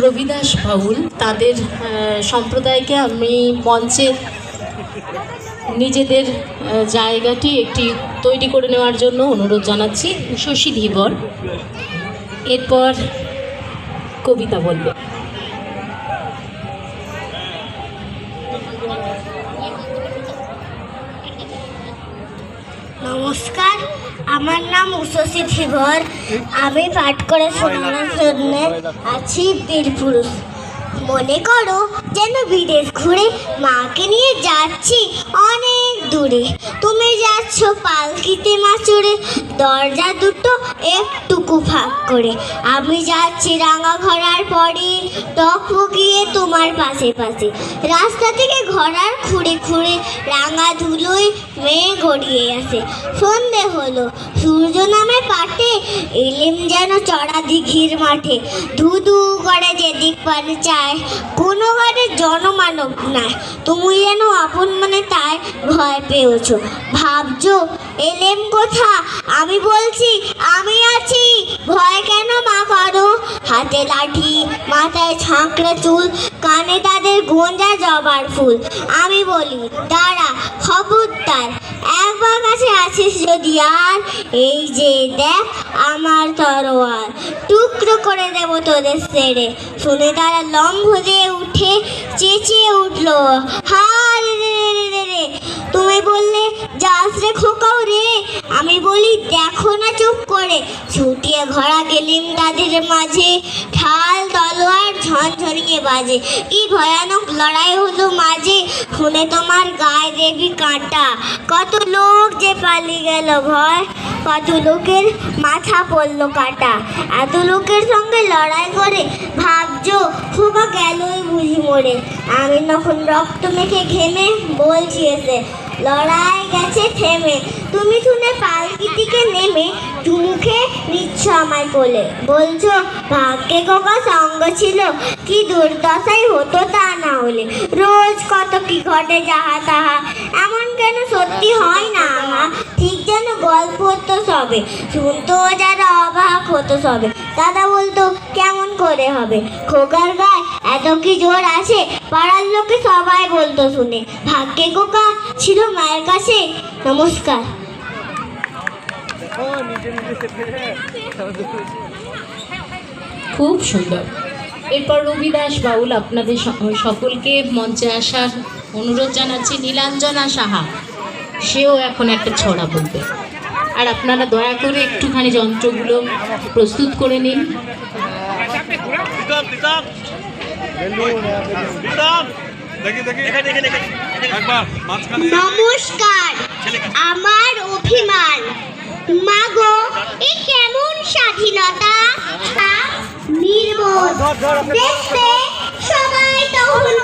রবিদাস বাউল তাদের সম্প্রদায়কে আমি মঞ্চে নিজেদের জায়গাটি একটি তৈরি করে নেওয়ার জন্য অনুরোধ জানাচ্ছি। শশী ধীবর এরপর কবিতা বলবে। নমস্কার, আমার নাম শশী ধীবর। আমি পাঠ করে শোনানোর জন্য আছি বীরপুরুষ। মনে করো যেন বিদেশ ঘুরে মাকে নিয়ে যাচ্ছি অনেক দূরে। তুমি যাচ্ছ পালকিতে মাচুরে, দরজা দুটো একটুকু ফাঁক করে। আমি যাচ্ছি রাঙা ঘোড়ার পরে, টকবকিয়ে তোমার পাশে পাশে। রাস্তা থেকে ঘোড়ার খুঁড়ে খুঁড়ে রাঙা ধুলোয় মেয়ে গড়িয়ে আসে। সন্ধে হলো, সূর্য নামে পাটে, এলেম যেন চড়া দিঘির মাঠে। ধু ধু করে যেদিক পানে চায়, কোনো ঘরে জনমানব নাই। তুমি যেন আপন মনে তাই ভয় পেয়েছ। ভাবছো এলেম কোথা? আমি বলছি আমি আছি, ভয় কেন মা করো? হাতে লাঠি, মাথায় ছাঁকড়া চুল, কানে তাদের গোঁজা জবার ফুল। আমি বলি দাঁড়া খবরদার, একবার কাছে আছিস যদি আর, এই যে দেখ আমার তরোয়ার, টুকরো করে দেব তোদের ছেড়ে। শুনে তারা লম্ব দিয়ে উঠে চেঁচিয়ে উঠলো, হা রে রে রে রে। তুমি বললে যাস রে খোকাও রে। আমি বলি দেখো না চুপ করে। ছুটিয়ে ঘোড়া গেলিম তাদের মাঝে, ঢাল তলোয়ার ঝনঝনিয়ে বাজে। কি ভয়ানক লড়াই হলো মাঝে, শুনে তোমার গায়ে দেবী কাঁটা। কত লোক যে পালিয়ে গেল ভয়, কত লোকের মাথা পড়লো কাটা। এত লোকের সঙ্গে লড়াই করে ভাবছো খোকা গেলই বুঝি মরে। আমি তখন রক্ত মেখে ঘেমে বলছি এসে, লড়াই গেছে থেমে। তুমি শুনে পালকি থেকে নেমে মুখে নিচ্ছ আমায় কোলে। বলছো ভাগ্যে খোকা সঙ্গ ছিল, কি দুর্দশাই হতো তা না হলে। রোজ কত কি ঘটে যাহা তাহা, এমন কেন সত্যি হয় না আহা। ঠিক যেন গল্প হতো সবে, শুনতো যারা অবাক হতো সবে। দাদা বলতো কেমন করে হবে, খোকার গায়ে এত কি জোর আছে? পাড়ার লোকে সবাই বলতো শুনে, ভাগ্যে খোকা ছিল মায়ের কাছে। নমস্কার। খুব সুন্দর। এরপর রবিদাস বাউল আপনাদের সকলকে মঞ্চে আসার অনুরোধ জানাচ্ছি। নীলাঞ্জনা সাহা সেও এখন একটা ছড়া বলবে, আর আপনারা দয়া করে একটুখানি যন্ত্রগুলো প্রস্তুত করে নিন। নমস্কার, আমার অভিমান। মাগো এ কেমন স্বাধীনতা, নির্বোধ দেখতে সবাই তখন